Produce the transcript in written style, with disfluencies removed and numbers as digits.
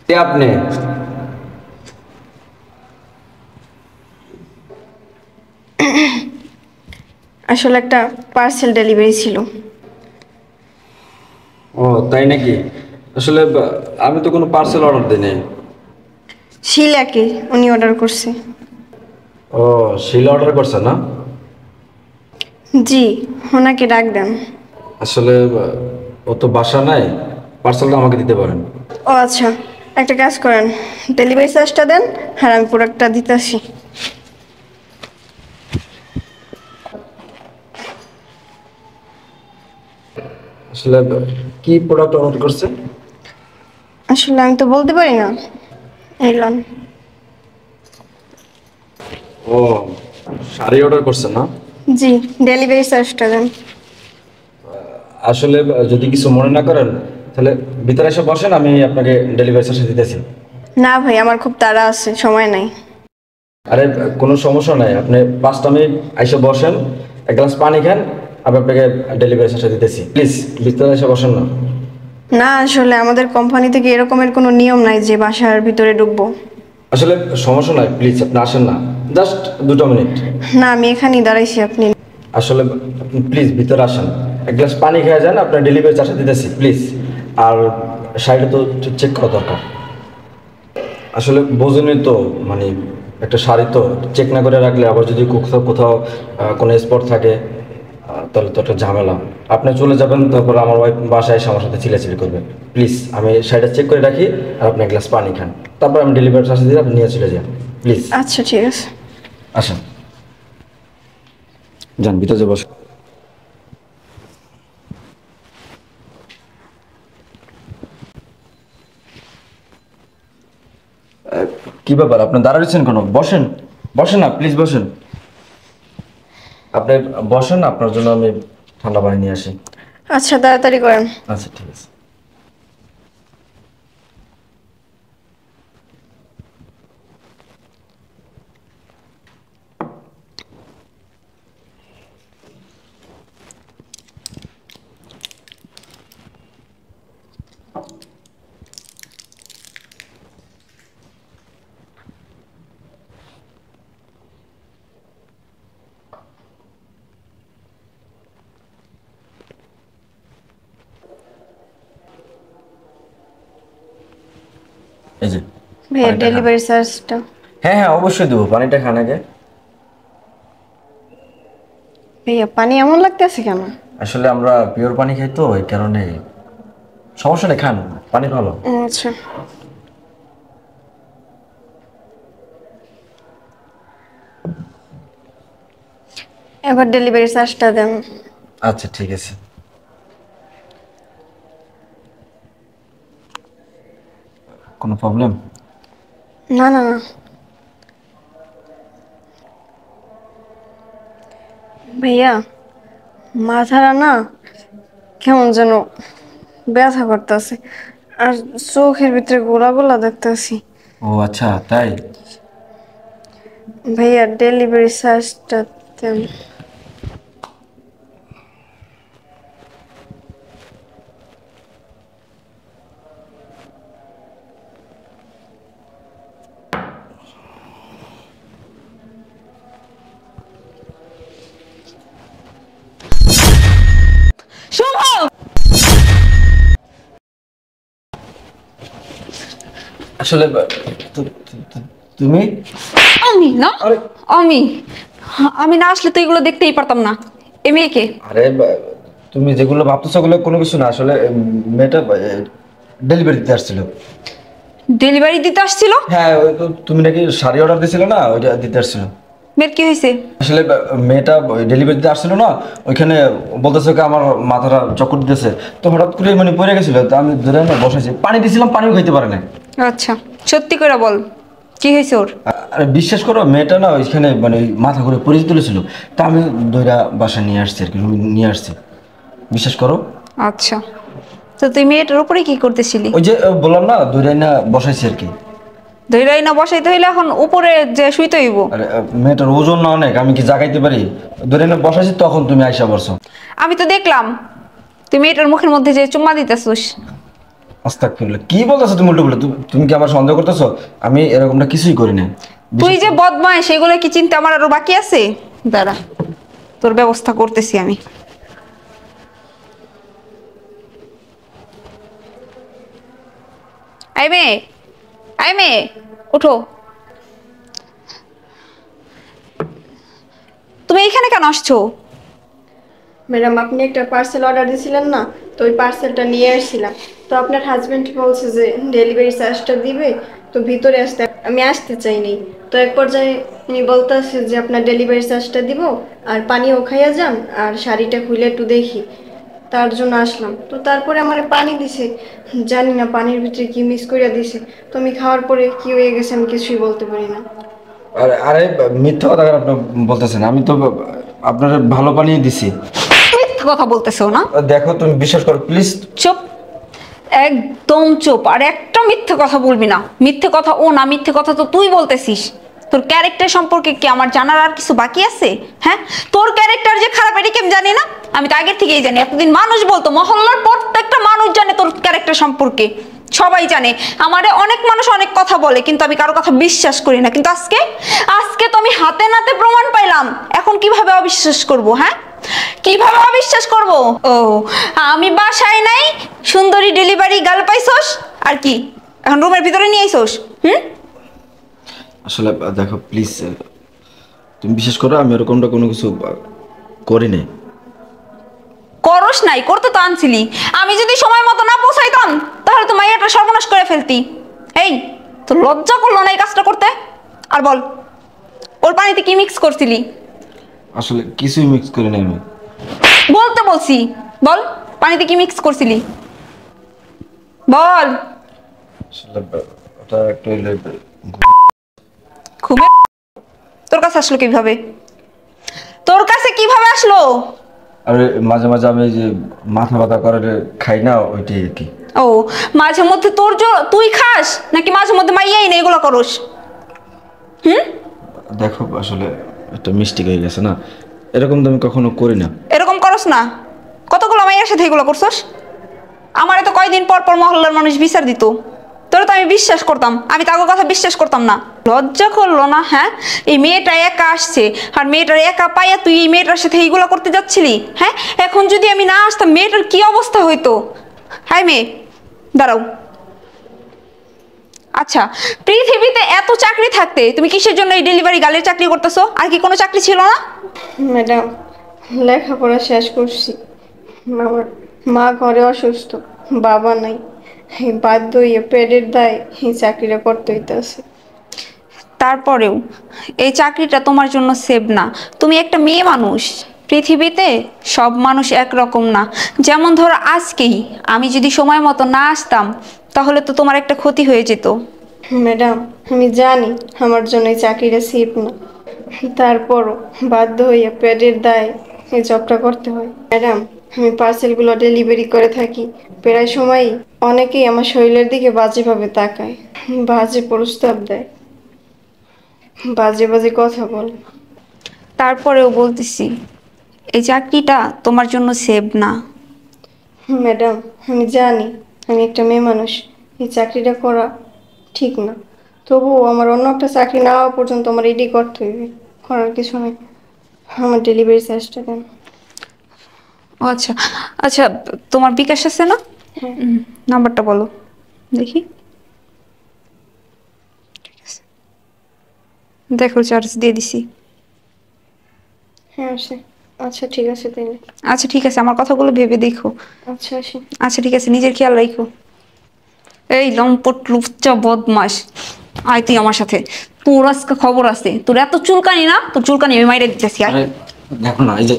কে আপনি? আসলে একটা পার্সেল ডেলিভারি ছিল। ও তাই নাকি? আসলে আমি তো কোনো পার্সেল অর্ডার দিই নাই। শিলাকে উনি অর্ডার করছে। ও, শিলা অর্ডার করছে না? জি, ওনাকে ডাক দেন। আসলে ও তো বাসা নাই, পার্সেলটা আমাকে দিতে পারেন। ও আচ্ছা, একটা কাজ করেন, ডেলিভারি চার্জটা দেন আর আমি প্রোডাক্টটা দিতে আসি। আসলে কি প্রোডাক্ট অর্ডার করছে? আসলে আমি তো বলতে পারি না। এই লন। ও, শাড়ি অর্ডার করছে না? জি, ডেলিভারি চার্জটা দেন। আসলে যদি কিছু মনে না করেন তাহলে ভিতরে এসে বসেন, আমি আপনাকে ডেলিভারি চার্জ দিতেছি। না ভাই, আমার খুব তাড়া আছে, সময় নাই। আরে কোনো সমস্যা নাই, আপনি 5টা মিনিট এসে বসেন, এক গ্লাস পানি খান, আমি আপনাকে ডেলিভারি চার্জ দিতেছি। প্লিজ ভিতরে এসে বসেন না। না, আসলে আমাদের কোম্পানি থেকে এরকমের কোনো নিয়ম নাই যে বাসার ভিতরে ঢুকবো। আসলে সমস্যা নাই, প্লিজ আপনি আসেন না, জাস্ট 2টা মিনিট। না, আমি এখানেই দাঁড়াইছি, আপনি। আসলে আপনি প্লিজ ভিতরে আসেন, এক গ্লাস পানি খেয়ে যান, আপনার ডেলিভারি চার্জ দিতেছি প্লিজ। আর শাড়িটা তো চেক করা দরকার। আসলে বোঝেনই তো, মানে একটা শাড়ি তো চেক না করে রাখলে আবার যদি কোথাও কোথাও কোনো স্পট থাকে, তাহলে তো একটা ঝামেলা। আপনি চলে যাবেন, তারপর আমার ওয়াইফ বাসায় এসে আমার সাথে চিল্লাচিল্লি করবে। প্লিজ আমি শাড়িটা চেক করে রাখি, আর আপনি এক গ্লাস পানি খান, তারপর আমি ডেলিভারি চার্জ দিয়ে আপনি নিয়ে চলে যান প্লিজ। আচ্ছা ঠিক আছে। আসেন, যান ভিতরে যে বসে। কি ব্যাপার, আপনি দাঁড়াচ্ছেন কেন? বসেন, বসেন না প্লিজ, বসেন। আপনি বসেন, আপনার জন্য আমি ঠান্ডা পানি নিয়ে আসি। আচ্ছা, তাড়াতাড়ি করেন। আচ্ছা ঠিক আছে। এই যে ভাইয়া, পানিটা খান। ডেলিভারি চার্জটা। হ্যাঁ হ্যাঁ, অবশ্যই দেবো, পানিটা খান আগে। ভাইয়া, পানি এমন লাগতেছে কেন? আসলে আমরা পিওর পানি খাই তো, এই কারণে। সমস্যা নেই, খান, পানি ভালো। আচ্ছা, এবার ডেলিভারি চার্জটা দেন। আচ্ছা ঠিক আছে। কোনো প্রবলেম? না না না ভাইয়া, মাথাটা না কেমন যেন ব্যথা করতেছে, আর চোখের ভিতরে গোলা গোলা দেখতেছি। ও আচ্ছা, তাই? ভাইয়া, ডেলিভারি চার্জটা দেন। শুভ! আসলে তুমি? আমি না, আরে আমি আমি না আসলে তো এগুলো দেখতেই পারতাম না। এ মেয়েকে আরে তুমি যেগুলো ভাবতেছো ওগুলো কোনো কিছু না, আসলে মেয়েটা ডেলিভারি দিতে আসছিল। ডেলিভারি দিতে আসছিল? হ্যাঁ, ওই তো তুমি নাকি শাড়ি অর্ডার দিয়েছিলে না, ওইটা দিতে আসছিল। মেয়ের কি হয়েছে? আসলে মেয়েটা ডেলিভারি দিতে আসছিল না, ওইখানে বলতেছে কি আমার মাথাটা চক্কর দিতেছে, তো হঠাৎ করে মানে পড়ে গেছিল, তো আমি ধরে না বসেছি, পানি দিয়েছিলাম, পানিও খাইতে পারে না। আচ্ছা, সত্যি করে বল, কি হয়েছে ওর? আর বিশ্বাস করো, মেয়েটা না ওইখানে মানে ওই মাথা ঘুরে পড়ে তুলেছিল, তা আমি দইরা বাসায় নিয়ে আসছি আর কি, রুমে নিয়ে আসছি, বিশ্বাস করো। আচ্ছা, তো তুই মেয়েটার উপরে কি করতেছিলি? ওই যে বললাম না, দইরাই না বসাইছি আর কি। ধৈরাই না বসাইতে হইলে এখন উপরে যে শুইতে হইব। আর মেয়েটার ওজন না অনেক, আমি কি জাগাইতে পারি? দইরাই না বসাইছি, তখন তুমি আইসা বলছো। আমি তো দেখলাম তুই মেয়েটার মুখের মধ্যে যে চুম্মা দিতেছিস। আস্তাগফিরুল্লাহ, কি বলতেছো তুমি উল্টো পাল্টা? তুমি কি আমার সন্দেহ করতেছো? আমি এরকমটা কিছুই করি না। তুই যে বদমাইশ সেগুলো কি চিন্তা আমার আরো বাকি আছে? দাঁড়া, তোর ব্যবস্থা করতেছি আমি। আই মেয়ে, আই মেয়ে, উঠো। তুমি এইখানে কেন আসছো? ম্যাডাম, আপনি একটা পার্সেল অর্ডার দিয়েছিলেন না, তো ওই পার্সেলটা নিয়ে আসছিলাম। তো আপনার হাজবেন্ড বলছে যে ডেলিভারি চার্জটা দিবে, তো ভিতরে আসতে আমি আসতে চাইনি। তো এক পর্যায়ে উনি বলতেছে যে আপনার ডেলিভারি চার্জটা দিব, আর পানিও খাইয়া যান, আর শাড়িটা খুলে একটু দেখি, তার জন্য আসলাম। তো তারপরে আমার পানি দিছে, জানি না পানির ভিতরে কি মিক্স করে দিছে। তো আমি খাওয়ার পরে কি হয়ে গেছে আমি কিছুই বলতে পারি না। আরে আরে, মিথ্যা কথা কেন আপনি বলতেছেন? আমি তো আপনার ভালো পানি দিছি। মিথ্যা কথা বলতেছো না? দেখো, তুমি বিশ্বাস করো প্লিজ। চুপ, একদম চুপ। আর একটা মিথ্যে কথা বলবি না। মিথ্যে কথা ও না, মিথ্যে কথা তো তুই বলতেছিস। তোর ক্যারেক্টার সম্পর্কে কি আমার জানার আর কিছু বাকি আছে? হ্যাঁ, তোর ক্যারেক্টার যে খারাপ এটা কি আমি জানি না? আমি তো আগের থেকেই জানি। এতদিন মানুষ বলতো, মহল্লার প্রত্যেকটা মানুষ জানে তোর ক্যারেক্টার সম্পর্কে, সবাই জানে। আমারে অনেক মানুষ অনেক কথা বলে, কিন্তু আমি কারো কথা বিশ্বাস করি না। কিন্তু আজকে আজকে তো আমি হাতে নাতে প্রমাণ পাইলাম। এখন কিভাবে অবিশ্বাস করব? হ্যাঁ, কিভাবে অবিশ্বাস করব? ও, আমি বাসায় নাই, সুন্দরী ডেলিভারি গার্ল পাইছস, আর কি এখন রুমের ভিতরে নিয়ে আইছস? আসলে দেখো প্লিজ, তুমি বিশ্বাস করো আমি এরকমটা কোনো কিছু করি নাই। করস নাই, করতে তো আনছিলি। আমি যদি সময় মতো না পৌঁছাইতাম তাহলে তো মাইয়াটা সর্বনাশ করে ফেলতি। এই, তো লজ্জা করলো না এই কাজটা করতে? আর বল, ওর পানিতে কি মিক্স করছিলি? আসলে কিছুই মিক্স করি নাই আমি। বলতে বলছি, বল পানিতে কি মিক্স করছিলি, বল। আসলে ওটা একটু খুব। তোর কাছে আসলো কিভাবে? তোর কাছে কিভাবে আসলো? আর মাঝে মাঝে আমি যে মাথা ব্যথা করে খাই না, ওইটাই আর কি। ও, মাঝে মধ্যে তোর তুই খাস নাকি মাঝে মধ্যে মাইয়াই না এগুলো করস? দেখো আসলে একটা মিস্টেক হয়ে গেছে না, এরকম তো আমি কখনো করি না। এরকম করস না? কতগুলো মাইয়ার সাথে এগুলো করছস? আমারে তো কয়দিন পর পর মহল্লার মানুষ বিচার দিত। তোরা তো আমি বিশ্বাস করতাম, আমি তাকে কথা বিশ্বাস করতাম না। লজ্জা করলো না? হ্যাঁ, এই মেয়েটা একা আসছে, আর মেয়েটার একা পাইয়া তুই এই মেয়েটার সাথে এইগুলো করতে যাচ্ছিলি? হ্যাঁ, এখন যদি আমি না আসতাম মেয়েটার কি অবস্থা হইতো? হ্যাঁ মেয়ে, দাঁড়াও। আচ্ছা, পৃথিবীতে এত চাকরি থাকতে তুমি কিসের জন্য এই ডেলিভারি গার্লের চাকরি করতেছো? আর কি কোনো চাকরি ছিল না? ম্যাডাম, লেখাপড়া শেষ করছি, আমার মা ঘরে অসুস্থ, বাবা নাই, এই বাধ্য হইয়া পেটের দায় এই চাকরিটা করতে হইতেছে। তারপরেও এই চাকরিটা তোমার জন্য সেভ না। তুমি একটা মেয়ে মানুষ। পৃথিবীতে সব মানুষ একরকম না। যেমন ধরো আজকেই আমি যদি সময় মতো না আসতাম তাহলে তো তোমার একটা ক্ষতি হয়ে যেত। ম্যাডাম, আমি জানি আমার জন্য এই চাকরিটা সেফ না, তারপরও বাধ্য হইয়া পেটের দায় এই জবটা করতে হয়। ম্যাডাম, আমি পার্সেলগুলো ডেলিভারি করে থাকি, প্রায় সময়ই অনেকেই আমার শরীরের দিকে বাজেভাবে তাকায়, বাজে প্রস্তাব দেয়, বাজে বাজে কথা বলে। তারপরেও বলতেছি এই চাকরিটা তোমার জন্য সেভ না। ম্যাডাম, আমি জানি আমি একটা মেয়ে মানুষ, এই চাকরিটা করা ঠিক না, তবুও আমার অন্য একটা চাকরি না হওয়া পর্যন্ত আমার এটাই করতে হইবে, করার কিছু নেই। আমার ডেলিভারি চার্জটা দেন। ও আচ্ছা, আচ্ছা, তোমার বিকাশ আছে না? হ্যাঁ। নাম্বারটা বলো দেখি। ঠিক আছে, দেখো চার্জ দিয়ে দিছি। হ্যাঁ আসে। আচ্ছা ঠিক আছে তাইলে। আচ্ছা ঠিক আছে, আমার কথাগুলো ভেবে দেখো। আচ্ছা আসি। আচ্ছা ঠিক আছে, নিজের খেয়াল রাখো। এই লম্পট লুচ্চা বদমাস, আয় তুই আমার সাথে। তোর আজকে খবর আছে। তোর এত চুলকানি না, তোর চুলকানি আমি মাইরে দিতেছি। আয়। আরে দেখো না, এই যে